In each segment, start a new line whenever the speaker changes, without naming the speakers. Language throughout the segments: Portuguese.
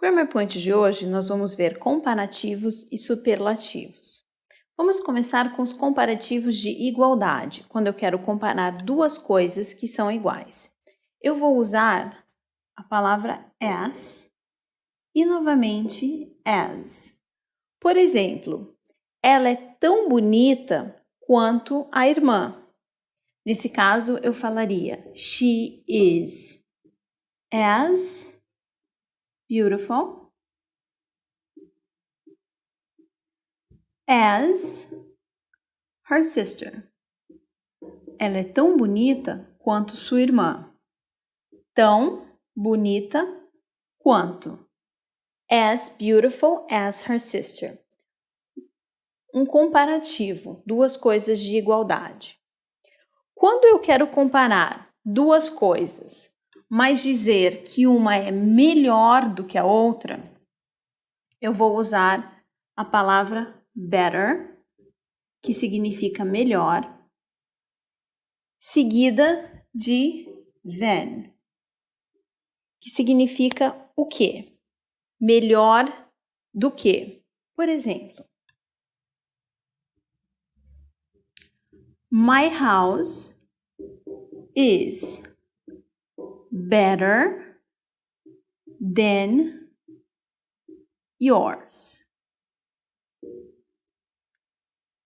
Grammar Point de hoje, nós vamos ver comparativos e superlativos. Vamos começar com os comparativos de igualdade, quando eu quero comparar duas coisas que são iguais. Eu vou usar a palavra as e novamente as. Por exemplo, ela é tão bonita quanto a irmã. Nesse caso, eu falaria she is as beautiful as her sister. Ela é tão bonita quanto sua irmã. Tão bonita quanto. As beautiful as her sister. Um comparativo, duas coisas de igualdade. Quando eu quero comparar duas coisas, mas dizer que uma é melhor do que a outra, eu vou usar a palavra better, que significa melhor, seguida de than, que significa o quê? Melhor do que. Por exemplo, my house is better than yours.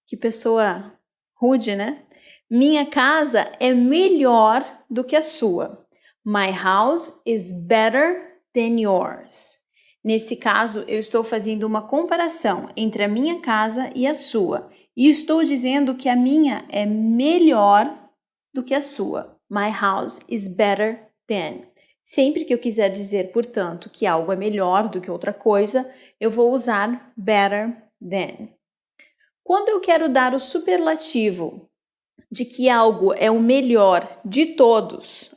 Que pessoa rude, né? Minha casa é melhor do que a sua. My house is better than yours. Nesse caso, eu estou fazendo uma comparação entre a minha casa e a sua. E estou dizendo que a minha é melhor do que a sua. My house is better than. Sempre que eu quiser dizer, portanto, que algo é melhor do que outra coisa, eu vou usar better than. Quando eu quero dar o superlativo de que algo é o melhor de todos,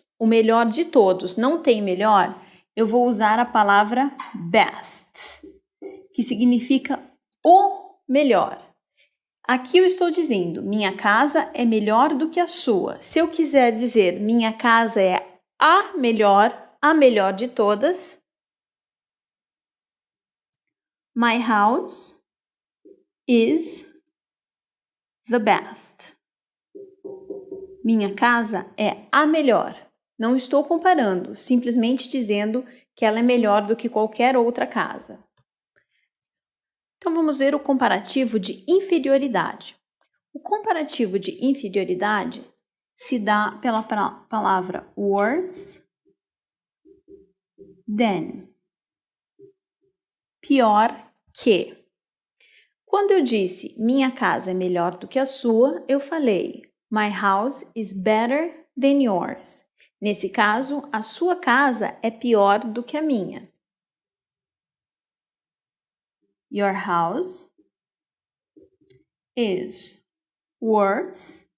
não tem melhor, eu vou usar a palavra best, que significa o melhor. Aqui eu estou dizendo, minha casa é melhor do que a sua. Se eu quiser dizer, minha casa é a melhor de todas, my house is the best. Minha casa é a melhor. Não estou comparando, simplesmente dizendo que ela é melhor do que qualquer outra casa. Então vamos ver o comparativo de inferioridade. O comparativo de inferioridade se dá pela palavra worse than. Pior que. Quando eu disse minha casa é melhor do que a sua, eu falei my house is better than yours. Nesse caso, a sua casa é pior do que a minha. Your house is worse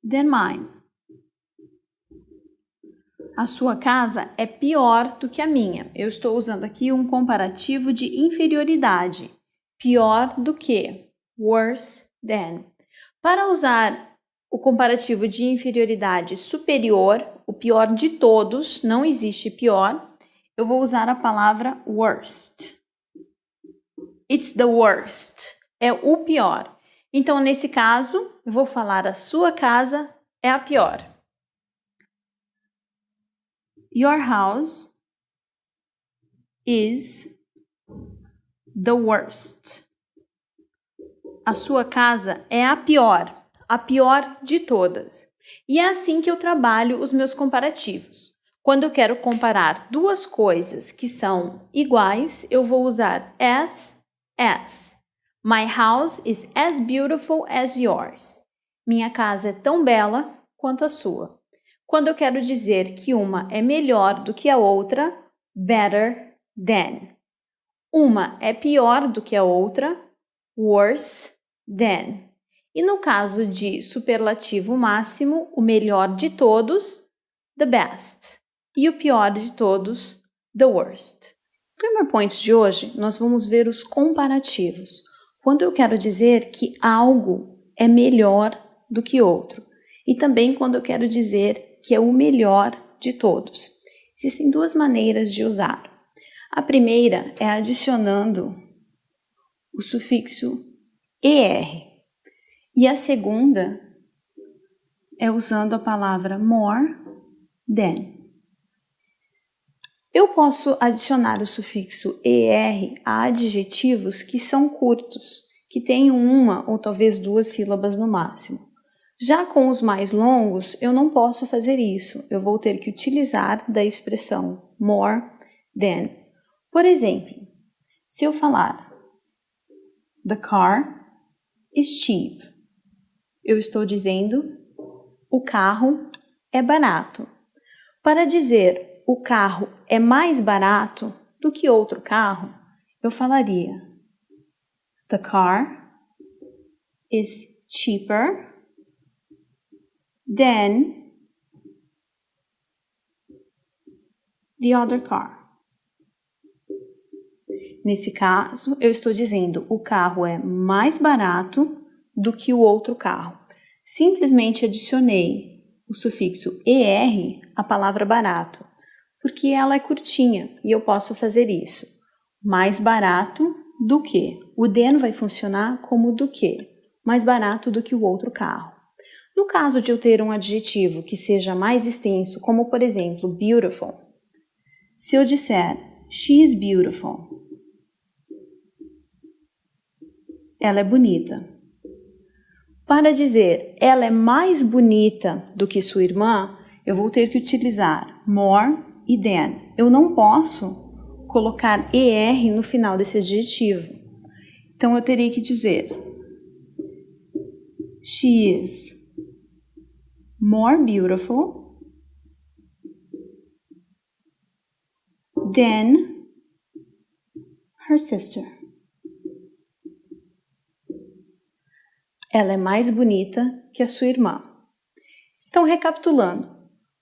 than mine. A sua casa é pior do que a minha. Eu estou usando aqui um comparativo de inferioridade. Pior do que. Worse than. Para usar o comparativo de inferioridade superior, o pior de todos, não existe pior, eu vou usar a palavra worst. It's the worst. É o pior. Então, nesse caso, eu vou falar a sua casa é a pior. Your house is the worst. A sua casa é a pior de todas. E é assim que eu trabalho os meus comparativos. Quando eu quero comparar duas coisas que são iguais, eu vou usar as. My house is as beautiful as yours. Minha casa é tão bela quanto a sua. Quando eu quero dizer que uma é melhor do que a outra, better than. Uma é pior do que a outra, worse than. E no caso de superlativo máximo, o melhor de todos, the best. E o pior de todos, the worst. No Grammar Points de hoje, nós vamos ver os comparativos. Quando eu quero dizer que algo é melhor do que outro. E também quando eu quero dizer que é o melhor de todos. Existem duas maneiras de usar. A primeira é adicionando o sufixo er. E a segunda é usando a palavra more than. Eu posso adicionar o sufixo er a adjetivos que são curtos, que têm uma ou talvez duas sílabas no máximo. Já com os mais longos, eu não posso fazer isso. Eu vou ter que utilizar da expressão more than. Por exemplo, se eu falar The car is cheap, eu estou dizendo o carro é barato. Para dizer o carro é mais barato do que outro carro, eu falaria The car is cheaper than the other car. Nesse caso, eu estou dizendo o carro é mais barato do que o outro carro. Simplesmente adicionei o sufixo er à palavra barato, porque ela é curtinha e eu posso fazer isso. Mais barato do que. O than vai funcionar como do que. Mais barato do que o outro carro. No caso de eu ter um adjetivo que seja mais extenso, como por exemplo, beautiful, se eu disser she is beautiful, ela é bonita. Para dizer ela é mais bonita do que sua irmã, eu vou ter que utilizar more e than. Eu não posso colocar er no final desse adjetivo. Então eu terei que dizer she is more beautiful than her sister. Ela é mais bonita que a sua irmã. Então, recapitulando,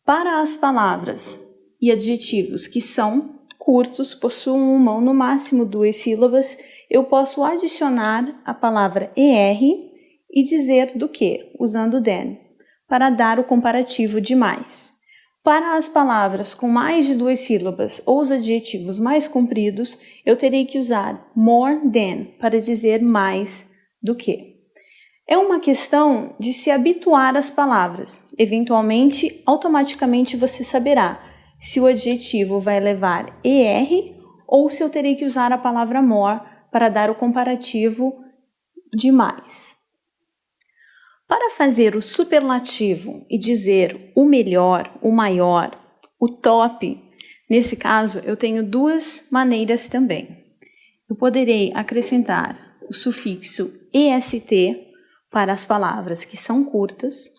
para as palavras e adjetivos que são curtos, possuem uma ou no máximo duas sílabas, eu posso adicionar a palavra er e dizer do que, usando than, para dar o comparativo de mais. Para as palavras com mais de duas sílabas ou os adjetivos mais compridos, eu terei que usar more than para dizer mais do que. É uma questão de se habituar às palavras. Eventualmente, automaticamente você saberá se o adjetivo vai levar er ou se eu terei que usar a palavra more para dar o comparativo de mais. Para fazer o superlativo e dizer o melhor, o maior, o top, nesse caso eu tenho duas maneiras também. Eu poderei acrescentar o sufixo est para as palavras que são curtas,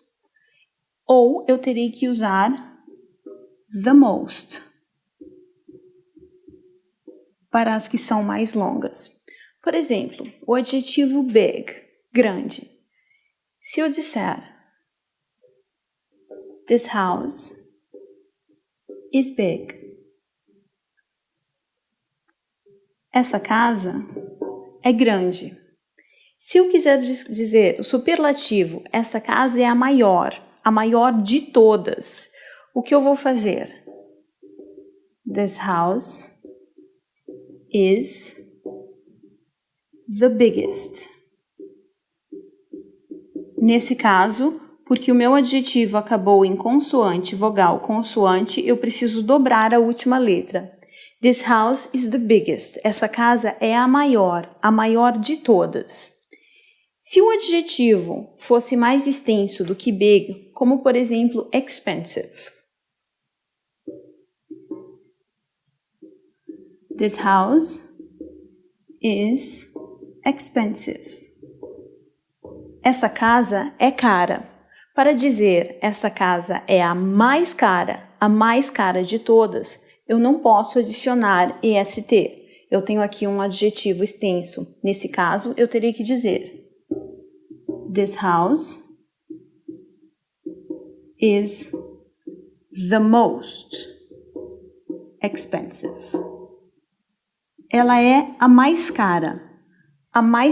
ou eu terei que usar the most para as que são mais longas. Por exemplo, o adjetivo big, grande. Se eu disser This house is big. Essa casa é grande. Se eu quiser dizer o superlativo, essa casa é a maior de todas, o que eu vou fazer? This house is the biggest. Nesse caso, porque o meu adjetivo acabou em consoante, vogal, consoante, eu preciso dobrar a última letra. This house is the biggest. Essa casa é a maior de todas. Se o adjetivo fosse mais extenso do que big, como por exemplo expensive. This house is expensive. Essa casa é cara. Para dizer essa casa é a mais cara de todas, eu não posso adicionar est. Eu tenho aqui um adjetivo extenso. Nesse caso, eu teria que dizer This house is the most expensive. Ela é a mais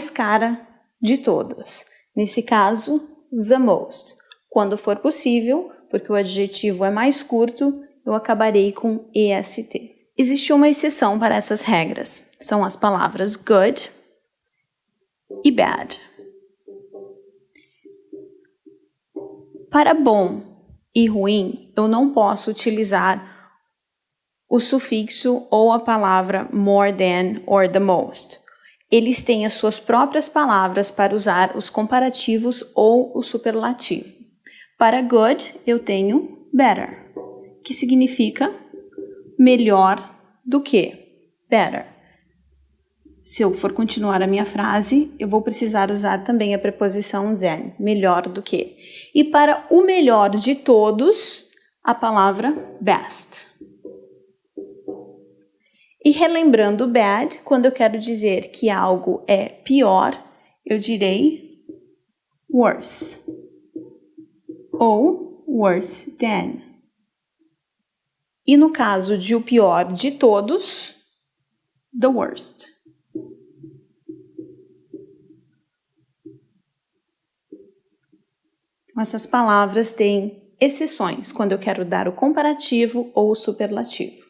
cara de todas. Nesse caso, the most. Quando for possível, porque o adjetivo é mais curto, eu acabarei com EST. Existe uma exceção para essas regras. São as palavras good e bad. Para bom e ruim, eu não posso utilizar o sufixo ou a palavra more than or the most. Eles têm as suas próprias palavras para usar os comparativos ou o superlativo. Para good, eu tenho better, que significa melhor do que, better. Se eu for continuar a minha frase, eu vou precisar usar também a preposição than, melhor do que. E para o melhor de todos, a palavra best. E relembrando bad, quando eu quero dizer que algo é pior, eu direi worse ou worse than. E no caso de o pior de todos, the worst. Essas palavras têm exceções quando eu quero dar o comparativo ou o superlativo.